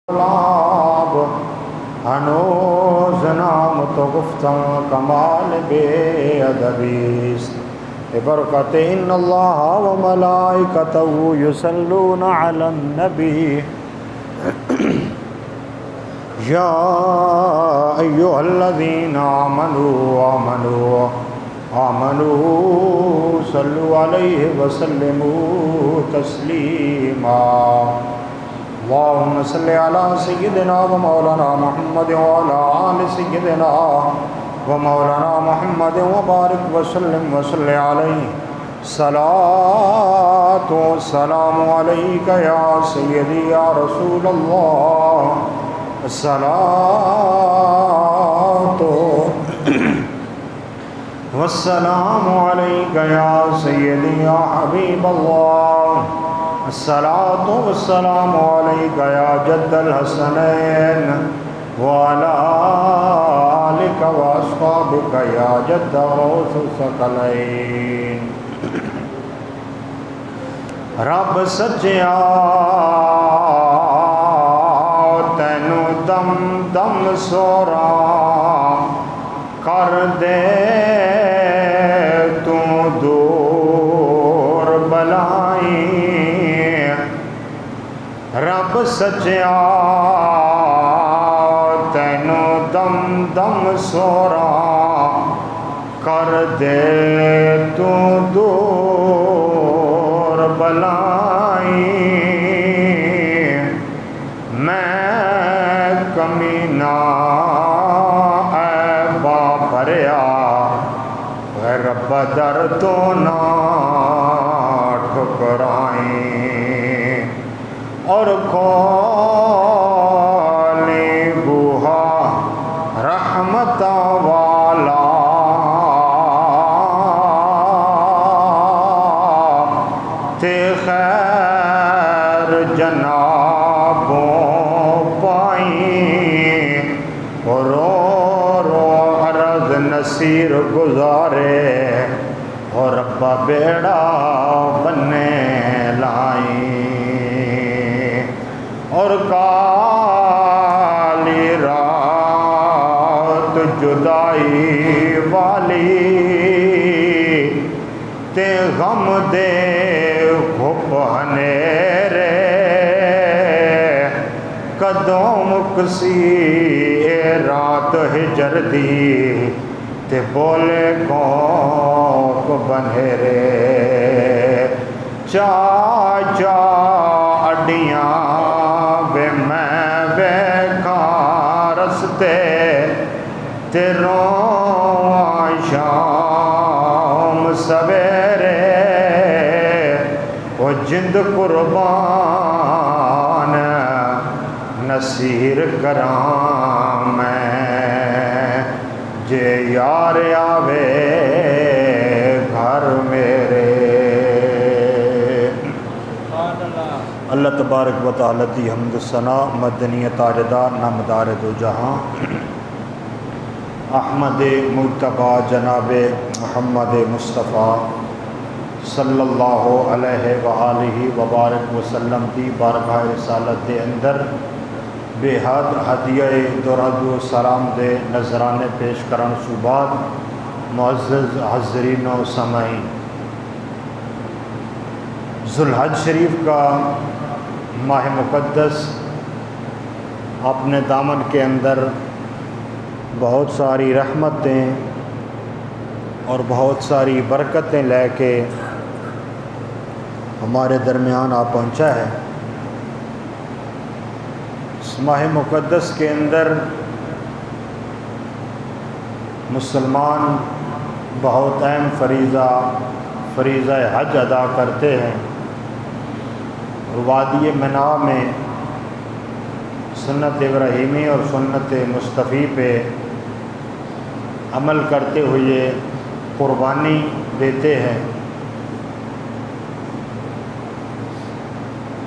لاب هنوز نامت گفتم کمال بے ادبیست ببرکت ان اللہ و ملائکتہ یصلون علی النبی یا ایہا الذین آمنوا صلوا علیہ وسلموا تسلیما اللهم صل على سيدنا ومولانا محمد وعلى آل سيدنا ومولانا محمد وبارك وسلم وصل عليه صلاة والسلام عليك يا سيدي يا رسول الله الصلاة والسلام عليك يا سيدي يا حبيب الله الصلاة والسلام عليك يا جد الحسنين وعلى آلك وأصحابك يا جد غوث الثقلين رب سچیا تینو دم دم سورا کر دے تو دور بلائی رب سچیا تینو دم دم سورا کر دے تو دور بلائی میں کمینہ ایبا بھریا رب در تو نہ ٹھکرائیں اور کھولی بوہا رحمت والا تے خیر جنابوں پائیں اور رو عرض نصیر گزارے اور ربا بیڑا بننے لائیں اور کالی رات جدائی والی تے غم دے گھپ ہنیرے کدوں مکسی رات ہجر دی تے بولے کوک بنھیرے چا چا اڈیاں بے میں بیکھاں رستے تے رواں شام سویرے وہ جند قربان نصیر کراں میں جے یار آوے گھر میرے اللہ تبارک و تعالی دی حمد ثنا مدنی تاجدار نامدار دو جہاں احمد مجتبی جناب محمد مصطفیٰ صلی اللہ علیہ وآلہ وبارک وسلم دی بارگاہ رسالت دے اندر بے حد ہدیہ درود و سلام دے نذرانے پیش کرن صوبات معزز حاضرین و سامعین، ذوالحج شریف کا ماہ مقدس اپنے دامن کے اندر بہت ساری رحمتیں اور بہت ساری برکتیں لے کے ہمارے درمیان آ پہنچا ہے۔ اس ماہ مقدس کے اندر مسلمان بہت اہم فریضہ حج ادا کرتے ہیں اور وادی منا میں سنت ابراہیمی اور سنت مصطفی پہ عمل کرتے ہوئے قربانی دیتے ہیں۔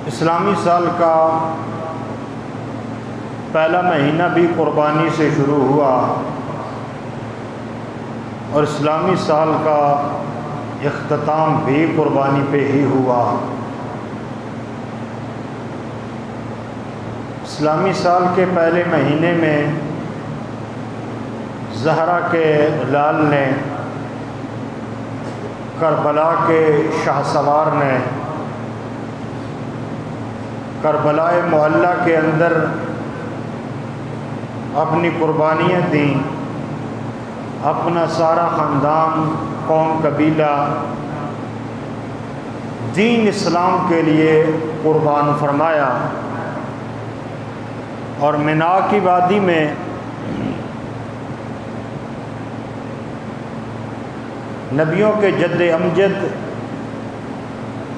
اسلامی سال کا پہلا مہینہ بھی قربانی سے شروع ہوا اور اسلامی سال کا اختتام بھی قربانی پہ ہی ہوا۔ اسلامی سال کے پہلے مہینے میں زہرا کے لال نے، کربلا کے شاہ سوار نے کربلا معلیٰ کے اندر اپنی قربانیاں دیں، اپنا سارا خاندان، قوم، قبیلہ دین اسلام کے لیے قربان فرمایا، اور مینا کی وادی میں نبیوں کے جد امجد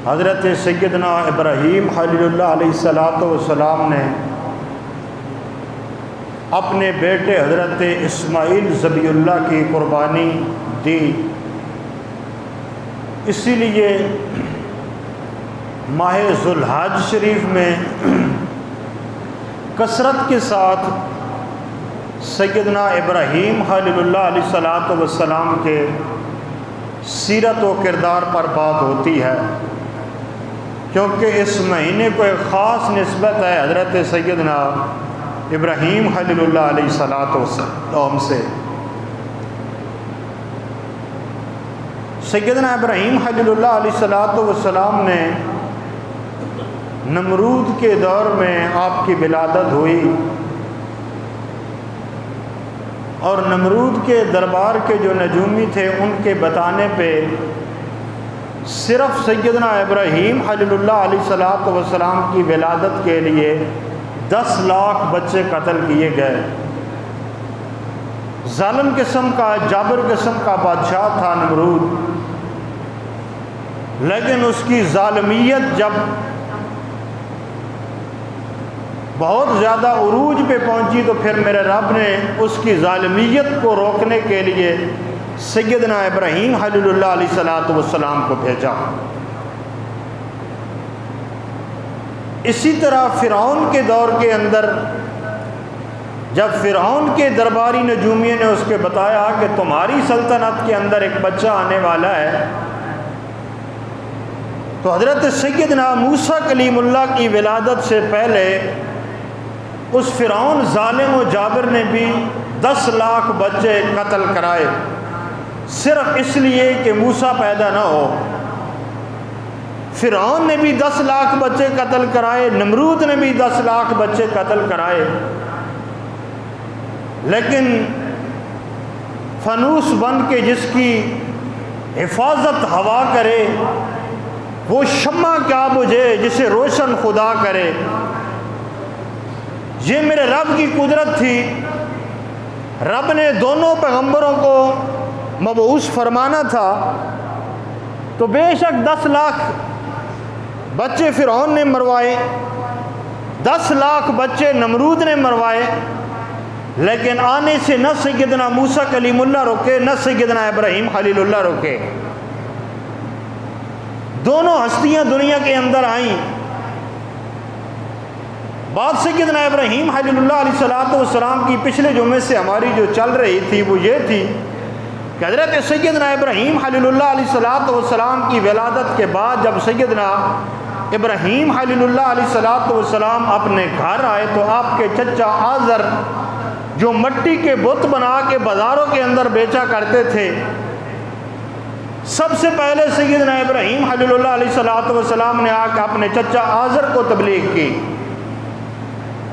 حضرت سیدنا ابراہیم خلیل اللہ علیہ السلام نے اپنے بیٹے حضرت اسماعیل ذبیح اللہ کی قربانی دی۔ اسی لیے ماہ ذوالحج شریف میں کثرت کے ساتھ سیدنا ابراہیم خلیل اللہ علیہ السلام کے سیرت و کردار پر بات ہوتی ہے، کیونکہ اس مہینے کو ایک خاص نسبت ہے حضرت سیدنا ابراہیم خلیل اللہ علیہ السلام سے۔ سیدنا ابراہیم خلیل اللہ علیہ السلام نے نمرود کے دور میں آپ کی ولادت ہوئی، اور نمرود کے دربار کے جو نجومی تھے ان کے بتانے پہ صرف سیدنا ابراہیم خلیل اللہ علیہ السلام کی ولادت کے لیے 10 لاکھ بچے قتل کیے گئے۔ ظالم قسم کا، جابر قسم کا بادشاہ تھا نمرود، لیکن اس کی ظالمیت جب بہت زیادہ عروج پہ پہنچی تو پھر میرے رب نے اس کی ظالمیت کو روکنے کے لیے سیدنا ابراہیم خلیل اللہ علیہ السلام کو بھیجا۔ اسی طرح فرعون کے دور کے اندر جب فرعون کے درباری نجومیوں نے اس کے بتایا کہ تمہاری سلطنت کے اندر ایک بچہ آنے والا ہے، تو حضرت سیدنا موسیٰ کلیم اللہ کی ولادت سے پہلے اس فرعون ظالم و جابر نے بھی 10 لاکھ بچے قتل کرائے، صرف اس لیے کہ موسیٰ پیدا نہ ہو۔ فرعون نے بھی 10 لاکھ بچے قتل کرائے، نمرود نے بھی 10 لاکھ بچے قتل کرائے، لیکن فانوس بن کے جس کی حفاظت ہوا کرے، وہ شمع کیا بجھے جسے روشن خدا کرے۔ یہ میرے رب کی قدرت تھی۔ رب نے دونوں پیغمبروں کو مبعوث فرمانا تھا، تو بے شک 10 لاکھ بچے فرعون نے مروائے، 10 لاکھ بچے نمرود نے مروائے، لیکن آنے سے نہ سیدنا موسیٰ کلیم اللہ روکے، نہ سیدنا ابراہیم خلیل اللہ روکے۔ دونوں ہستیاں دنیا کے اندر آئیں۔ بات سیدنا ابراہیم خلیل اللہ علیہ السلام کی پچھلے جمعے سے ہماری جو چل رہی تھی وہ یہ تھی کہ حضرت سیدنا ابراہیم خلیل اللہ علیہ السلام کی ولادت کے بعد جب سیدنا ابراہیم خلیل اللہ علیہ السلام اپنے گھر آئے تو آپ کے چچا آزر جو مٹی کے بت بنا کے بازاروں کے اندر بیچا کرتے تھے، سب سے پہلے سیدنا ابراہیم خلیل اللہ علیہ السلام نے آ کے اپنے چچا آزر کو تبلیغ کی۔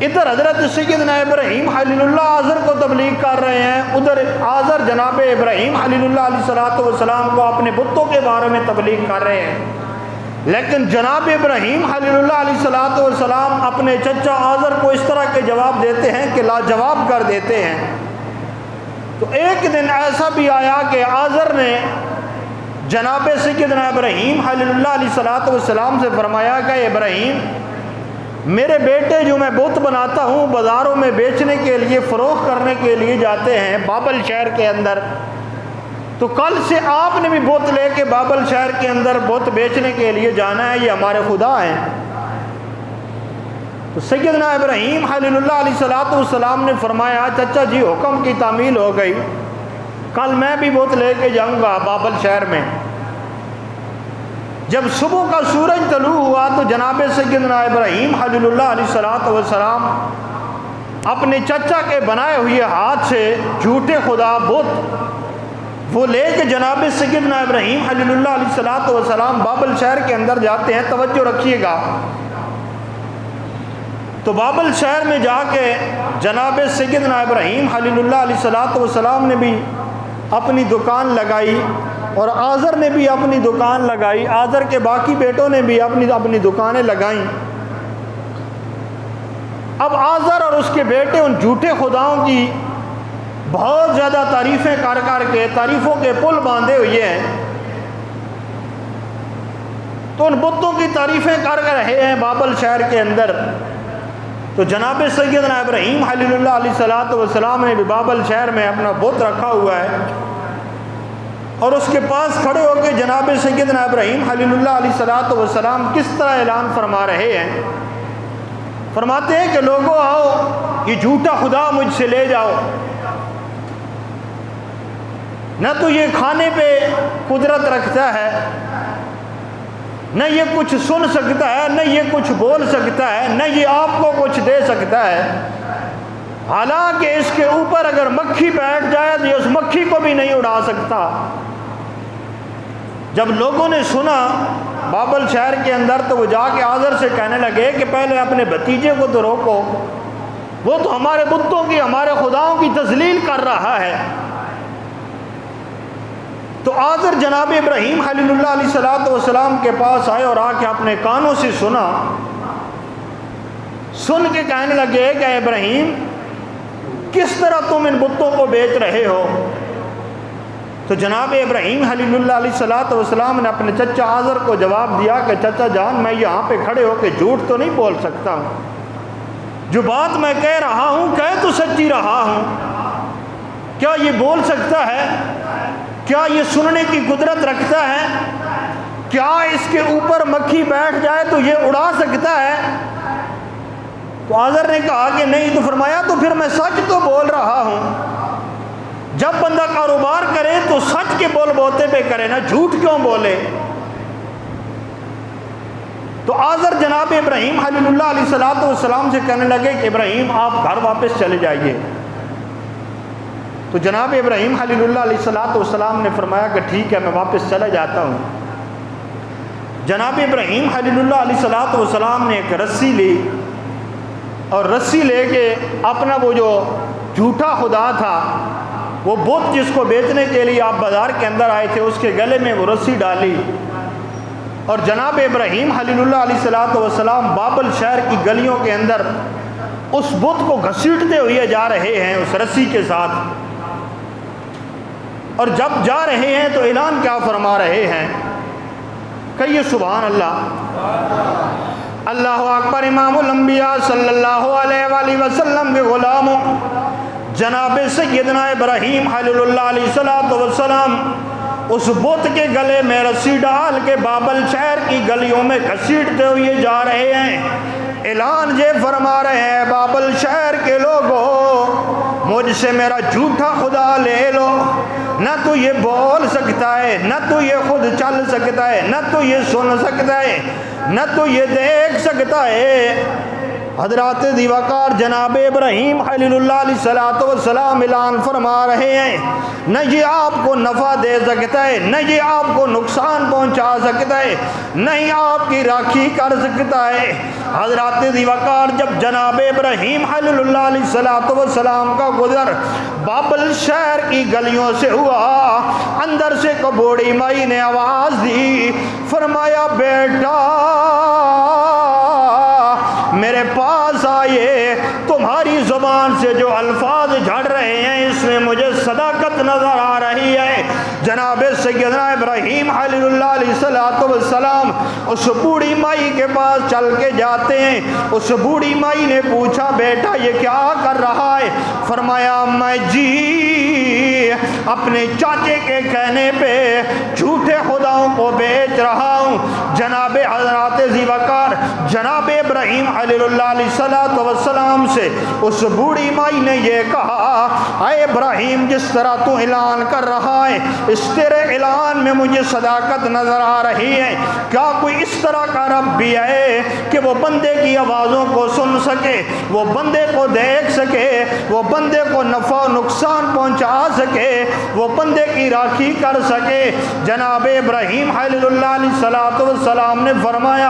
ادھر حضرت سیدنا ابراہیم خلیل اللہ آزر کو تبلیغ کر رہے ہیں، ادھر آزر جناب ابراہیم خلیل اللہ علیہ السلام کو اپنے بتوں کے بارے میں تبلیغ کر رہے ہیں، لیکن جناب ابراہیم خلیل اللہ علیہ السلام اپنے چچا آزر کو اس طرح کے جواب دیتے ہیں کہ لاجواب کر دیتے ہیں۔ تو ایک دن ایسا بھی آیا کہ آزر نے جناب سیدنا ابراہیم خلیل اللہ علیہ السلام سے فرمایا کہ ابراہیم، میرے بیٹے جو میں بت بناتا ہوں بازاروں میں بیچنے کے لیے، فروخت کرنے کے لیے جاتے ہیں بابل شہر کے اندر، تو کل سے آپ نے بھی بت لے کے بابل شہر کے اندر بت بیچنے کے لیے جانا ہے، یہ ہمارے خدا ہیں۔ تو سیدنا ابراہیم خلیل اللہ علیہ السلام نے فرمایا چچا جی حکم کی تعمیل ہو گئی، کل میں بھی بت لے کے جاؤں گا بابل شہر میں۔ جب صبح کا سورج طلوع ہوا تو جناب سیدنا ابراہیم خلیل اللہ علیہ الصلوۃ والسلام اپنے چچا کے بنائے ہوئے ہاتھ سے جھوٹے خدا بت وہ لے کے جناب سیدنا ابراہیم خلیل اللہ علیہ الصلوۃ والسلام بابل شہر کے اندر جاتے ہیں. توجہ رکھیے گا. تو بابل شہر میں جا کے جناب سیدنا ابراہیم خلیل اللہ علیہ الصلوۃ والسلام نے بھی اپنی دکان لگائی اور آزر نے بھی اپنی دکان لگائی. آزر کے باقی بیٹوں نے بھی اپنی دکانیں لگائیں. اب آزر اور اس کے بیٹے ان جھوٹے خداؤں کی بہت زیادہ تعریفیں کر کر کے تعریفوں کے پل باندھے ہوئے ہیں. تو ان بتوں کی تعریفیں کر رہے ہیں بابل شہر کے اندر. تو جناب سیدنا ابراہیم خلیل اللہ علیہ الصلوۃ والسلام نے بھی بابل شہر میں اپنا بت رکھا ہوا ہے اور اس کے پاس کھڑے ہو کے جناب سیدنا ابراہیم خلیل اللہ علیہ الصلوۃ والسلام کس طرح اعلان فرما رہے ہیں. فرماتے ہیں کہ لوگوں آؤ یہ جھوٹا خدا مجھ سے لے جاؤ. نہ تو یہ کھانے پہ قدرت رکھتا ہے, نہ یہ کچھ سن سکتا ہے, نہ یہ کچھ بول سکتا ہے, نہ یہ آپ کو کچھ دے سکتا ہے. حالانکہ اس کے اوپر اگر مکھی بیٹھ جائے تو یہ اس مکھی کو بھی نہیں اڑا سکتا. جب لوگوں نے سنا بابل شہر کے اندر تو وہ جا کے آزر سے کہنے لگے کہ پہلے اپنے بھتیجے کو تو روکو, وہ تو ہمارے بتوں کی ہمارے خداؤں کی تذلیل کر رہا ہے. تو آزر جناب ابراہیم خلیل اللہ علیہ الصلوۃ والسلام کے پاس آئے اور آ کے اپنے کانوں سے سنا. سن کے کہنے لگے کہ ابراہیم کس طرح تم ان بتوں کو بیچ رہے ہو. تو جناب ابراہیم خلیل اللہ علیہ الصلوۃ والسلام نے اپنے چچا آزر کو جواب دیا کہ چچا جان میں یہاں پہ کھڑے ہو کے جھوٹ تو نہیں بول سکتا ہوں, جو بات میں کہہ رہا ہوں کہہ تو سچی رہا ہوں. کیا یہ بول سکتا ہے؟ کیا یہ سننے کی قدرت رکھتا ہے؟ کیا اس کے اوپر مکھی بیٹھ جائے تو یہ اڑا سکتا ہے؟ تو آزر نے کہا کہ نہیں. تو فرمایا تو پھر میں سچ تو بول رہا ہوں. جب بندہ کاروبار کرے تو سچ کے بول بوتے پہ کرے نا, جھوٹ کیوں بولے. تو آزر جناب ابراہیم خلیل اللہ علیہ الصلوۃ والسلام سے کہنے لگے کہ ابراہیم آپ گھر واپس چلے جائیے. تو جناب ابراہیم خلیل اللہ علیہ الصلوۃ والسلام نے فرمایا کہ ٹھیک ہے میں واپس چلا جاتا ہوں. جناب ابراہیم خلیل اللہ علیہ الصلوۃ والسلام نے ایک رسی لی اور رسی لے کے اپنا وہ جو جھوٹا خدا تھا, وہ بت جس کو بیچنے کے لیے آپ بازار کے اندر آئے تھے, اس کے گلے میں وہ رسی ڈالی اور جناب ابراہیم خلیل اللہ علیہ الصلوۃ والسلام بابل شہر کی گلیوں کے اندر اس بت کو گھسیٹتے ہوئے جا رہے ہیں اس رسی کے ساتھ. اور جب جا رہے ہیں تو اعلان کیا فرما رہے ہیں, کہیے سبحان اللہ. اللہ اکبر. امام الانبیاء صلی اللہ علیہ وآلہ وسلم کے غلاموں جناب سیدنا ابراہیم خلیل اللہ علیہ الصلوۃ والسلام اس بت کے گلے میں رسی ڈال کے بابل شہر کی گلیوں میں گھسیٹتے ہوئے جا رہے ہیں. اعلان یہ فرما رہے ہیں بابل شہر کے لوگوں مجھ سے میرا جھوٹا خدا لے لو. نہ تو یہ بول سکتا ہے, نہ تو یہ خود چل سکتا ہے, نہ تو یہ سن سکتا ہے, نہ تو یہ دیکھ سکتا ہے. حضرات دیوکار جناب ابراہیم خلیل اللہ علیہ الصلوۃ والسلام اعلان فرما رہے ہیں نہ یہ آپ کو نفع دے سکتا ہے, نہ یہ آپ کو نقصان پہنچا سکتا ہے, نہ ہی آپ کی راکھی کر سکتا ہے. حضرات دیوکار جب جناب ابراہیم خلیل اللہ علیہ الصلوۃ والسلام کا گزر بابل شہر کی گلیوں سے ہوا, اندر سے کبوڑی مائی نے آواز دی, فرمایا بیٹا میرے پاس آئیے. تمہاری زبان سے جو الفاظ جھڑ رہے ہیں اس میں مجھے صداقت نظر آ رہی ہے. جناب سیدنا ابراہیم خلیل اللہ علیہ الصلوۃ والسلام اس بوڑھی مائی کے پاس چل کے جاتے ہیں. اس بوڑھی مائی نے پوچھا بیٹا یہ کیا کر رہا ہے؟ فرمایا میں جی اپنے چاچے کے کہنے پہ جھوٹے خدا خداؤں کو بیچ رہا ہوں۔ جناب حضرات ذی وقار جناب ابراہیم خلیل اللہ علیہ السلام سے اس بوڑھی مائی نے یہ کہا، اے ابراہیم جس طرح تو اعلان کر رہا ہے اس تیرے اعلان میں مجھے صداقت نظر آ رہی ہے، کیا کوئی اس طرح کا رب بھی ہے کہ وہ بندے کی آوازوں کو سن سکے، وہ بندے کو دیکھ سکے، وہ بندے کو نفع و نقصان پہنچا سکے، وہ بندے کی راکھی کر سکے؟ جناب ابراہیم خلیل اللہ علیہ السلام نے فرمایا،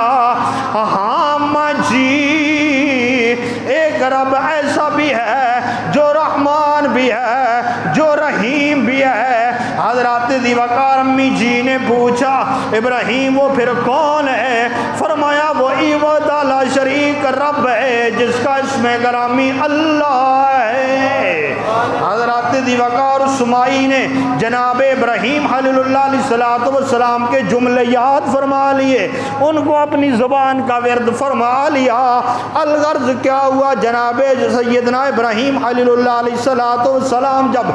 ہاں اماں جی، ایک رب ایسا بھی ہے جو رحمان بھی ہے، جو رحیم بھی ہے۔ حضرات ذی وقار امی جی نے پوچھا، ابراہیم وہ پھر کون ہے؟ فرمایا وہ ایوہ لا شریک رب ہے جس کا اسم گرامی اللہ ہے۔ حضرات ذی وقار سمائی نے جناب ابراہیم خلیل اللہ علیہ السلام کے جملے یاد فرما لیے، ان کو اپنی زبان کا ورد فرما لیا۔ الغرض کیا ہوا، جناب سیدنا ابراہیم خلیل اللہ علیہ السلام جب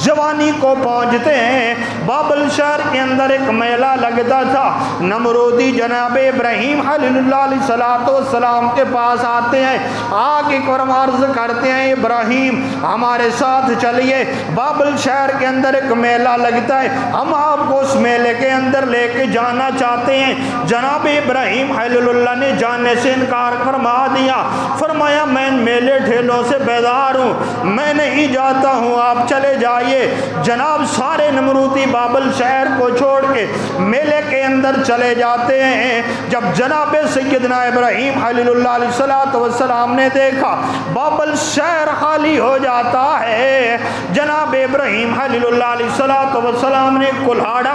جوانی کو پہنچتے ہیں، بابل شہر کے اندر ایک میلہ لگتا تھا۔ نمرودی جناب ابراہیم خلیل اللہ علیہ السلام کے پاس آتے ہیں، آگے عرض کرتے ہیں ابراہیم ہمارے ساتھ چلیے، بابل شہر کے اندر ایک میلہ لگتا ہے، ہم آپ کو اس میلے کے اندر لے کے جانا چاہتے ہیں۔ جناب ابراہیم خلیل اللہ نے جانے سے انکار فرما دیا، فرمایا میں میلے ٹھیلوں سے بیدار ہوں، میں نہیں جاتا ہوں، آپ چلے جائیے۔ جناب سارے نمرودی بابل شہر کو چھوڑ کے میلے کے اندر چلے جاتے ہیں۔ جب جناب سیدنا ابراہیم خلیل اللہ علیہ السلام نے دیکھا بابل شہر خالی ہو جاتا ہے، جناب ابراہیم خلیل اللہ علیہ السلام نے کلہاڑا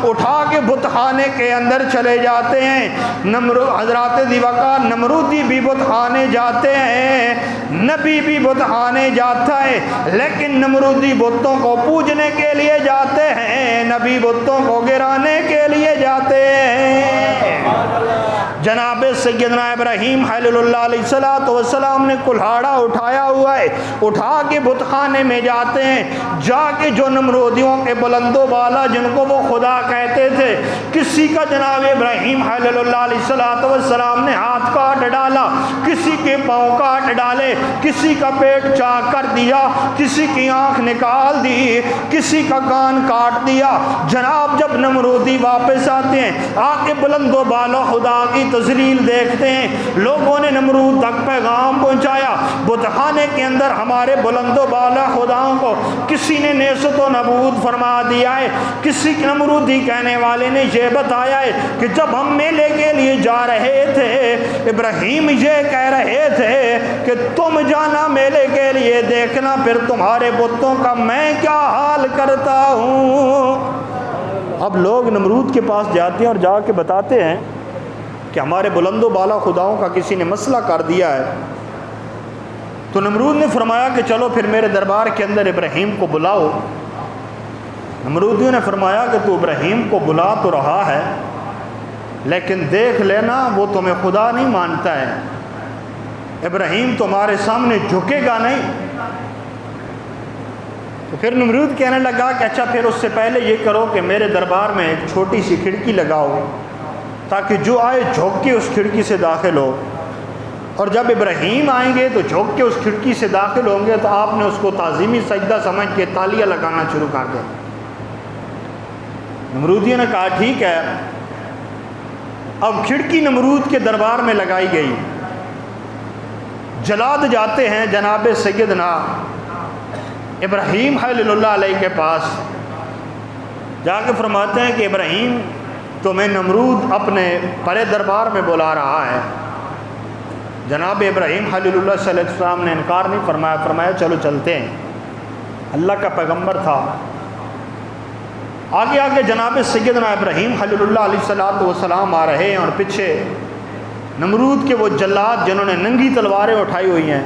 اٹھا کے بت خانے کے اندر چلے جاتے ہیں۔ حضرات ذی وقار نمرودی بھی بت خانے جاتے ہیں، نبی بھی بت خانے جاتا ہے، لیکن نمرودی بتوں کو پوجنے کے لیے جاتے ہیں، نبی بتوں کو گرانے کے لیے جاتے ہیں۔ جناب سیدنا ابراہیم خلیل اللہ علیہ السلام نے کلہاڑا اٹھایا ہوا ہے، اٹھا کے بت خانے میں جاتے ہیں، جا کے جو نمرودیوں کے بلند و بالا جن کو وہ خدا کہتے تھے، کسی کا جناب ابراہیم خلیل اللہ علیہ السلام نے ہاتھ کاٹ ڈالا، کسی کے پاؤں کاٹ ڈالے، کسی کا پیٹ چاک کر دیا، کسی کی آنکھ نکال دی، کسی کا کان کاٹ دیا۔ جناب جب نمرودی واپس آتے ہیں، آ کے بلند و بالا خدا کی تذلیل دیکھتے ہیں، لوگوں نے نمرود تک پیغام پہنچایا بت خانے کے اندر ہمارے بلند و بالا خداؤں کو کسی نے نیست و نبود فرما دیا ہے۔ کسی نمرودی کہنے والے نے یہ بتایا ہے کہ جب ہم میلے کے لیے جا رہے تھے ابراہیم یہ کہہ رہے تھے کہ تم جانا میلے کے لیے، دیکھنا پھر تمہارے بتوں کا میں کیا حال کرتا ہوں۔ اب لوگ نمرود کے پاس جاتے ہیں اور جا کے بتاتے ہیں کہ ہمارے بلند و بالا خداؤں کا کسی نے مسئلہ کر دیا ہے۔ تو نمرود نے فرمایا کہ چلو پھر میرے دربار کے اندر ابراہیم کو بلاؤ۔ نمرودیوں نے فرمایا کہ تو ابراہیم کو بلا تو رہا ہے لیکن دیکھ لینا وہ تمہیں خدا نہیں مانتا ہے، ابراہیم تمہارے سامنے جھکے گا نہیں۔ تو پھر نمرود کہنے لگا کہ اچھا پھر اس سے پہلے یہ کرو کہ میرے دربار میں ایک چھوٹی سی کھڑکی لگاؤ تاکہ جو آئے جھوک کے اس کھڑکی سے داخل ہو، اور جب ابراہیم آئیں گے تو جھوک کے اس کھڑکی سے داخل ہوں گے تو آپ نے اس کو تعظیمی سجدہ سمجھ کے تالیاں لگانا شروع کر دیں۔ نمرودیوں نے کہا ٹھیک ہے۔ اب کھڑکی نمرود کے دربار میں لگائی گئی، جلاد جاتے ہیں جناب سیدنا ابراہیم خلیل اللہ علیہ کے پاس، جا کے فرماتے ہیں کہ ابراہیم تمہیں نمرود اپنے پرے دربار میں بلا رہا ہے۔ جناب ابراہیم خلیل اللہ صلی اللہ علیہ وسلم نے انکار نہیں فرمایا، فرمایا چلو چلتے ہیں، اللہ کا پیغمبر تھا۔ آگے آگے جناب سیدنا ابراہیم خلیل اللہ علیہ السلام آ رہے ہیں اور پیچھے نمرود کے وہ جلاد جنہوں نے ننگی تلواریں اٹھائی ہوئی ہیں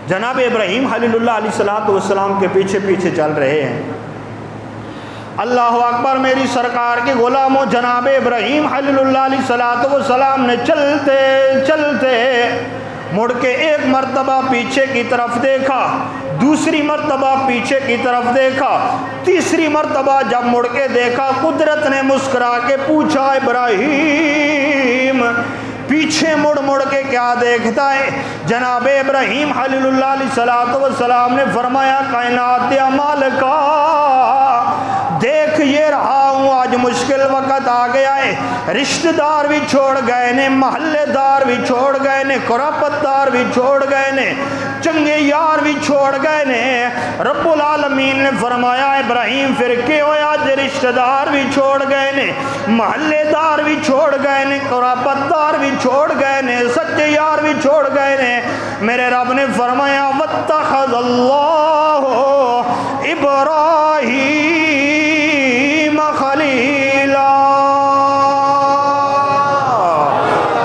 جناب ابراہیم خلیل اللہ علیہ السلام کے پیچھے پیچھے چل رہے ہیں۔ اللہ اکبر، میری سرکار کے غلاموں، جناب ابراہیم خلیل اللہ علیہ السلام نے چلتے چلتے مڑ کے ایک مرتبہ پیچھے کی طرف دیکھا، دوسری مرتبہ پیچھے کی طرف دیکھا، تیسری مرتبہ جب مڑ کے دیکھا قدرت نے مسکرا کے پوچھا ابراہیم پیچھے مڑ مڑ کے کیا دیکھتا ہے؟ جناب ابراہیم خلیل اللہ علیہ السلام نے فرمایا کائنات مالکا دیکھ یہ رہا ہوں، آج مشکل وقت آ گیا ہے، رشتہ دار بھی چھوڑ گئے نے، محلے دار بھی چھوڑ گئے نے، قرابت دار بھی چھوڑ گئے نے، چنگے یار بھی چھوڑ گئے نے۔ رب العالمین نے فرمایا ابراہیم پھر کیا ہویا؟ رشتہ دار بھی چھوڑ گئے نے، محلے دار بھی چھوڑ گئے نے، قرابت دار بھی چھوڑ گئے نے، سچے یار بھی چھوڑ گئے نے۔ میرے رب نے فرمایا واتخذ اللہ ابراہیم خلیلا،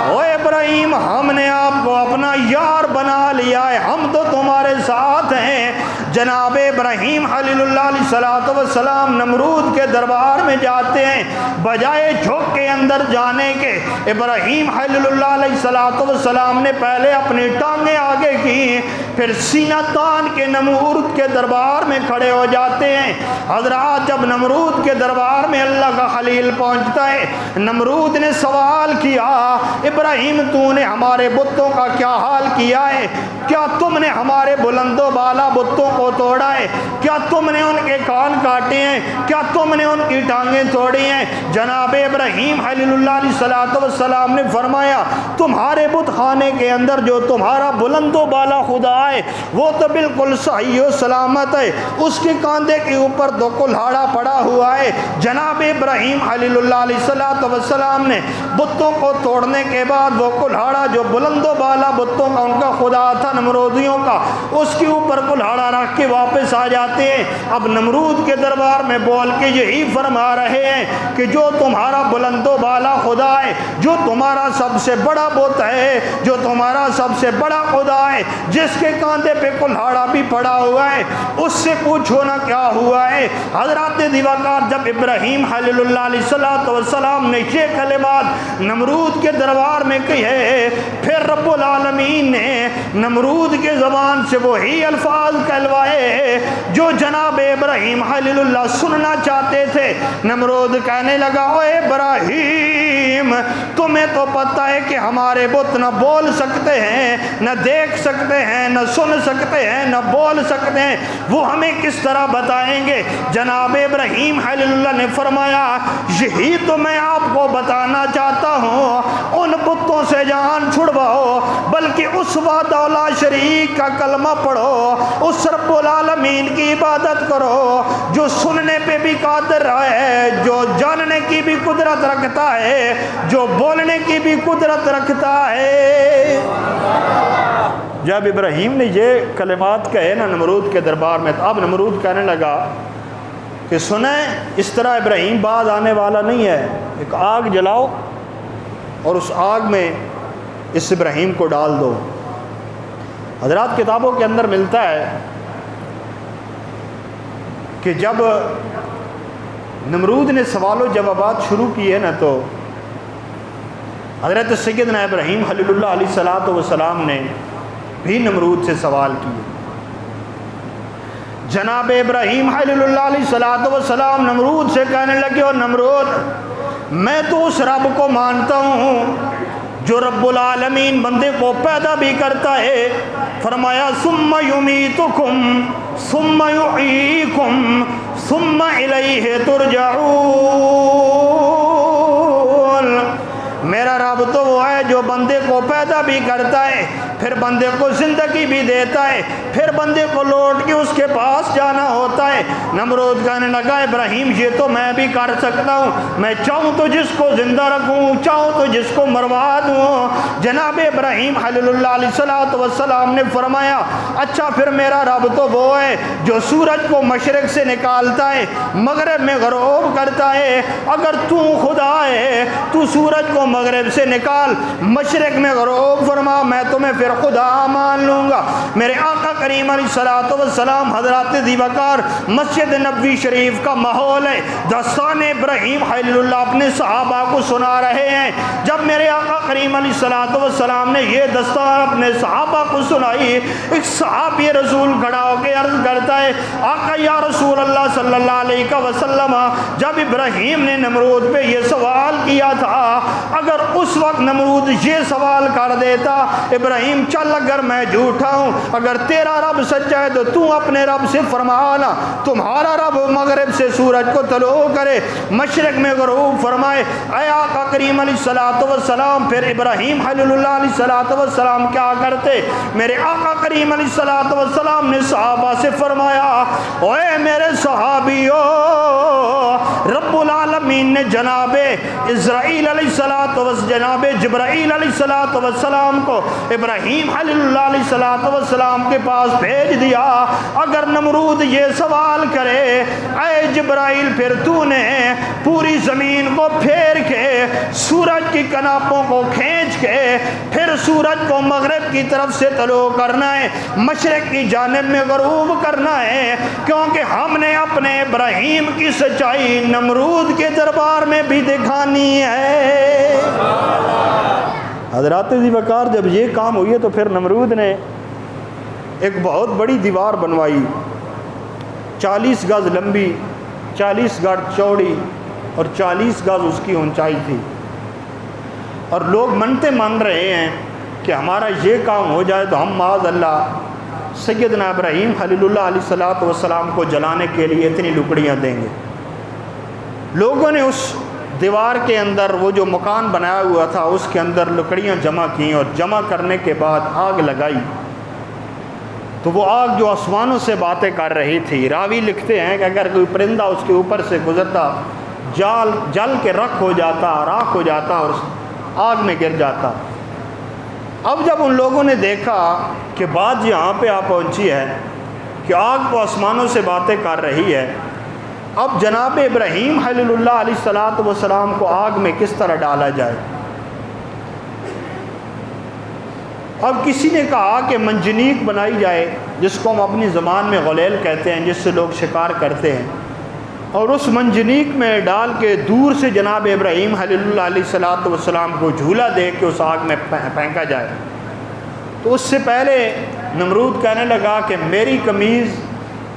او ابراہیم ہم نے آپ کو اپنا یار بنا لیا ہے، ہم تو تمہارے ساتھ ہیں۔ جناب ابراہیم خلیل اللہ علیہ السلام نمرود کے دربار میں جاتے ہیں، بجائے جھوک کے اندر جانے کے ابراہیم خلیل اللہ علیہ السلام نے پہلے اپنی ٹانگیں آگے کی، پھر سینہ تان کے نمرود کے دربار میں کھڑے ہو جاتے ہیں۔ حضرات جب نمرود کے دربار میں اللہ کا خلیل پہنچتا ہے، نمرود نے سوال کیا ابراہیم تو نے ہمارے بتوں کا کیا حال کیا ہے؟ کیا تم نے ہمارے بلند و بالا بتوں کو توڑا ہے؟ کیا تم نے ان کے کان کاٹے ہیں؟ کیا تم نے ان کی ٹانگیں توڑی ہیں؟ جناب ابراہیم خلیل اللہ علیہ السلام نے فرمایا تمہارے بت خانے کے اندر جو تمہارا بلند و بالا خدا ہے وہ تو بالکل صحیح و سلامت ہے، اس کے کاندھے کے اوپر تو کلہاڑا پڑا ہوا ہے۔ جناب ابراہیم خلیل اللہ علیہ السلام نے بتوں کو توڑنے کے بعد وہ کلہاڑا جو بلند و بالا بتوں کا ان کا خدا تھا نمرودیوں کا، اس کے اوپر کلہاڑا رکھ کے واپس آ جاتے ہیں۔ اب نمرود کے دربار میں بول کے یہی فرما رہے ہیں کہ جو تمہارا بلند و بالا خدا ہے، جو تمہارا سب سے بڑا بت ہے، جو تمہارا سب سے بڑا خدا ہے، جس کے کاندھے پہ کلہاڑا بھی پڑا ہوا ہے، اس سے پوچھو نا کیا ہوا ہے۔ حضرات دیواکار جب ابراہیم خلیل اللہ علیہ السلام نے یہ کلمات نمرود کے دربار میں کہے، پھر رب العالمین نے نمرود کے زبان سے وہی الفاظ کہلوائے جو جناب ابراہیم خلیل اللہ سننا چاہتے تھے۔ نمرود کہنے لگا اے ابراہیم تمہیں تو پتہ ہے کہ ہمارے بت نہ بول سکتے ہیں، نہ دیکھ سکتے ہیں، نہ سن سکتے ہیں، نہ بول سکتے ہیں، وہ ہمیں کس طرح بتائیں گے؟ جناب ابراہیم خلیل اللہ نے فرمایا یہی تو میں آپ کو بتانا چاہتا ہوں، ان بتوں سے جان چھڑواؤ، بلکہ اس وحدہ لا شریک کا کلمہ پڑھو، اس رب العالمین کی عبادت کرو جو سننے پہ بھی قادر ہے، جو جاننے کی بھی قدرت رکھتا ہے، جو بولنے کی بھی قدرت رکھتا ہے۔ جب ابراہیم نے یہ کلمات کہے نا نمرود کے دربار میں، تو اب نمرود کہنے لگا کہ سنیں اس طرح ابراہیم بعد آنے والا نہیں ہے، ایک آگ جلاؤ اور اس آگ میں اس ابراہیم کو ڈال دو۔ حضرات کتابوں کے اندر ملتا ہے کہ جب نمرود نے سوال و جوابات شروع کیے نا تو حضرت سیدنا ابراہیم خلیل اللہ علیہ السلام نے بھی نمرود سے سوال کیے۔ جناب ابراہیم خلیل اللہ علیہ السلام نمرود سے کہنے لگے اور نمرود میں تو اس رب کو مانتا ہوں جو رب العالمین بندے کو پیدا بھی کرتا ہے۔ فرمایا ثم یمیتکم ثم یحییکم ثم الیہ ترجعون، میرا رب تو وہ ہے جو بندے کو پیدا بھی کرتا ہے، پھر بندے کو زندگی بھی دیتا ہے، پھر بندے کو لوٹ کے اس کے پاس جانا ہوتا ہے۔ نمرود کہنے لگا ابراہیم یہ تو میں بھی کر سکتا ہوں، میں چاہوں تو جس کو زندہ رکھوں، چاہوں تو جس کو مروا دوں۔ جناب ابراہیم خلیل اللہ علیہ السلام نے فرمایا اچھا پھر میرا رب تو وہ ہے جو سورج کو مشرق سے نکالتا ہے، مغرب میں غروب کرتا ہے۔ اگر تو خدا ہے تو سورج کو مغرب سے نکال، مشرق میں غروب فرما، میں تمہیں پھر خدا مان لوں گا۔ میرے آقا کریم علیہ الصلوۃ والسلام حضرات ذی وقار مسجد نبوی شریف کا ماحول ہے، داستان ابراہیم خلیل اللہ اپنے صحابہ کو سنا رہے ہیں۔ جب میرے آقا کریم علیہ الصلوۃ والسلام نے یہ داستان اپنے صحابہ کو سنائی، ایک صحابی رسول کھڑا ہو کے عرض کرتا ہے آقا یا رسول اللہ صلی اللہ علیہ وسلم، جب ابراہیم نے نمرود پہ یہ سوال کیا تھا، اگر اس وقت نمرود یہ سوال کر دیتا ابراہیم چل اگر میں جھوٹا ہوں، اگر تیرا رب سچا ہے تو تو اپنے رب سے فرمانا تمہارا رب مغرب سے سورج کو طلوع کرے مشرق میں غروب فرمائے۔ اے آقا کریم علیہ الصلوۃ والسلام، پھر ابراہیم خلیل اللہ علیہ الصلوۃ والسلام کیا کرتے؟ میرے آقا کریم علیہ الصلوۃ والسلام نے صحابہ سے فرمایا اوے میرے صحابیو، رب العالمین نے جناب اسرائیل علیہ الصلوۃ والسلام، جناب جبرائیل علیہ الصلوۃ والسلام کو ابراہیم خلیل اللہ علیہ الصلوۃ والسلام کے پاس بھیج دیا۔ اگر نمرود یہ سوال کرے اے جبرائیل پھر تو نے پوری زمین کو پھیر کے سورج کی کناپوں کو کھینچ کے پھر سورج کو مغرب کی طرف سے طلوع کرنا ہے، مشرق کی جانب میں غروب کرنا ہے، کیونکہ ہم نے اپنے ابراہیم کی سچائی نمرود کے دربار میں بھی دکھانی ہے۔ حضرات ذی وقار جب یہ کام ہوئی ہے تو پھر نمرود نے ایک بہت بڑی دیوار بنوائی، 40 گز لمبی، 40 گز چوڑی اور 40 گز اس کی اونچائی تھی، اور لوگ منتیں مان رہے ہیں کہ ہمارا یہ کام ہو جائے تو ہم معاذ اللہ سیدنا ابراہیم خلیل اللہ علیہ الصلوۃ والسلام کو جلانے کے لیے اتنی لکڑیاں دیں گے۔ لوگوں نے اس دیوار کے اندر وہ جو مکان بنایا ہوا تھا اس کے اندر لکڑیاں جمع کیں، اور جمع کرنے کے بعد آگ لگائی، تو وہ آگ جو آسمانوں سے باتیں کر رہی تھی، راوی لکھتے ہیں کہ اگر کوئی پرندہ اس کے اوپر سے گزرتا جل کے راکھ ہو جاتا اور آگ میں گر جاتا۔ اب جب ان لوگوں نے دیکھا کہ بات یہاں پہ آ پہنچی ہے کہ آگ تو آسمانوں سے باتیں کر رہی ہے، اب جناب ابراہیم خلیل اللہ علیہ الصلوۃ والسلام کو آگ میں کس طرح ڈالا جائے؟ اب کسی نے کہا کہ منجنیق بنائی جائے، جس کو ہم اپنی زبان میں غلیل کہتے ہیں، جس سے لوگ شکار کرتے ہیں، اور اس منجنیق میں ڈال کے دور سے جناب ابراہیم خلیل اللہ علیہ الصلوۃ والسلام کو جھولا دے کے اس آگ میں پھینکا جائے۔ تو اس سے پہلے نمرود کہنے لگا کہ میری قمیض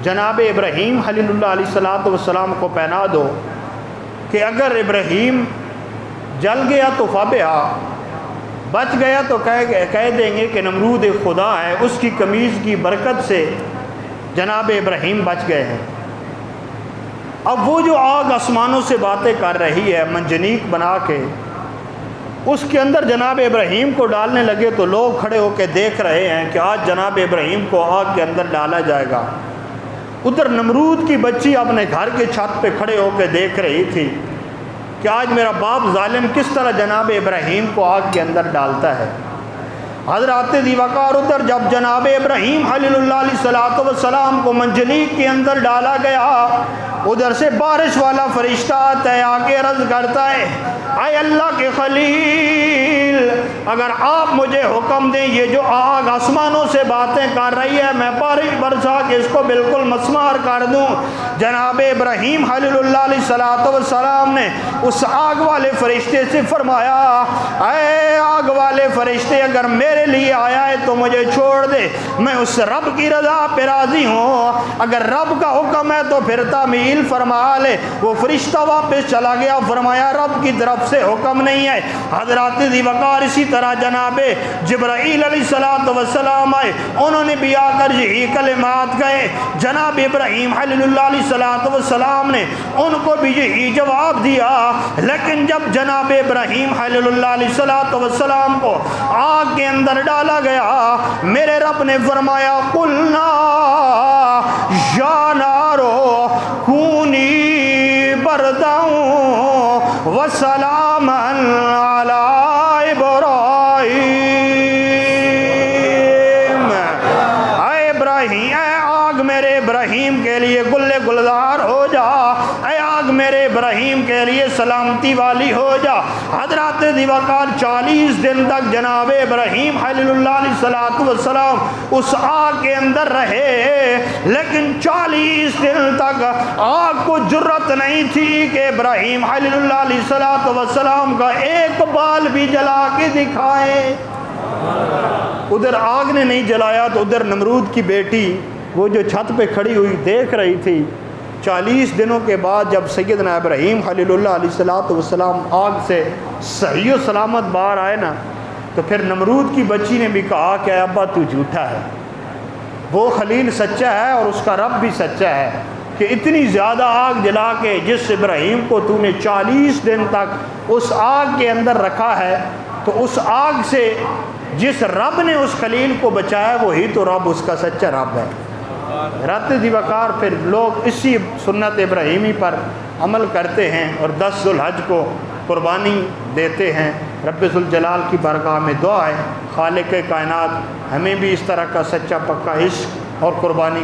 جناب ابراہیم خلیل اللہ علیہ الصلوۃ والسلام کو پہنا دو، کہ اگر ابراہیم جل گیا تو فبہا، بچ گیا تو کہہ دیں گے کہ نمرود ایک خدا ہے، اس کی قمیض کی برکت سے جناب ابراہیم بچ گئے ہیں۔ اب وہ جو آگ آسمانوں سے باتیں کر رہی ہے منجنیق بنا کے، اس کے اندر جناب ابراہیم کو ڈالنے لگے تو لوگ کھڑے ہو کے دیکھ رہے ہیں کہ آج جناب ابراہیم کو آگ کے اندر ڈالا جائے گا۔ ادھر نمرود کی بچی اپنے گھر کے چھت پہ کھڑے ہو کے دیکھ رہی تھی کہ آج میرا باپ ظالم کس طرح جناب ابراہیم کو آگ کے اندر ڈالتا ہے۔ حضرات ذی وقار ادھر جب جناب ابراہیم خلیل اللہ علیہ الصلوۃ والسلام کو منجنیق کے اندر ڈالا گیا، ادھر سے بارش والا فرشتہ آتا ہے، آ کے عرض کرتا ہے اے اللہ کے خلیل، اگر آپ مجھے حکم دیں یہ جو آگ آسمانوں سے باتیں کر رہی ہے میں بارش برسا کے اس کو بالکل مسمار کر دوں۔ جناب ابراہیم خلیل اللہ علیہ الصلوۃ والسلام نے اس آگ والے فرشتے سے فرمایا اے آگ والے فرشتے، اگر میرے لیے آیا ہے تو مجھے چھوڑ دے، میں اس رب کی رضا پہ راضی ہوں، اگر رب کا حکم ہے تو پھر تعمیل فرما لے۔ وہ فرشتہ واپس چلا گیا، فرمایا رب کی طرف سے حکم نہیں ہے۔ حضرات ذی وقار اسی طرح جناب جبرائیل علیہ الصلوۃ والسلام آئے، انہوں نے بھی آ کر یہی کلمات کہے، جناب ابراہیم خلیل اللہ علیہ الصلوۃ والسلام نے ان کو بھی یہی جواب دیا۔ لیکن جب جناب ابراہیم خلیل اللہ علیہ الصلوۃ والسلام کو آگ کے اندر ڈالا گیا، میرے رب نے فرمایا قلنا یا نارو کونی بردا وسلاما علی ابراہیم، اے ابراہیم، اے آگ میرے ابراہیم کے لیے گلے گلزار ہو جا، اے آگ میرے ابراہیم کے لیے سلامتی والی ہو جا۔ حضرت ذوالفقار 40 دن تک جناب ابراہیم خلیل اللہ علیہ السلام اس آگ کے اندر رہے، لیکن 40 دن تک آگ کو جرت نہیں تھی کہ ابراہیم خلیل اللہ علیہ السلام کا ایک بال بھی جلا کے دکھائے۔ ادھر آگ نے نہیں جلایا تو ادھر نمرود کی بیٹی وہ جو چھت پہ کھڑی ہوئی دیکھ رہی تھی۔ 40 دنوں کے بعد جب سیدنا ابراہیم خلیل اللہ علیہ السلام آگ سے صحیح و سلامت باہر آئے نا، تو پھر نمرود کی بچی نے بھی کہا کہ ابا تو جھوٹا ہے، وہ خلیل سچا ہے اور اس کا رب بھی سچا ہے کہ اتنی زیادہ آگ جلا کے جس ابراہیم کو تو نے 40 دن تک اس آگ کے اندر رکھا ہے، تو اس آگ سے جس رب نے اس خلیل کو بچایا وہی تو رب اس کا سچا رب ہے۔ حضرت ذوالفقار پھر لوگ اسی سنت ابراہیمی پر عمل کرتے ہیں اور 10 ذو الحج کو قربانی دیتے ہیں۔ رب ذوالجلال کی بارگاہ میں دعا ہے خالق کائنات ہمیں بھی اس طرح کا سچا پکا عشق اور قربانی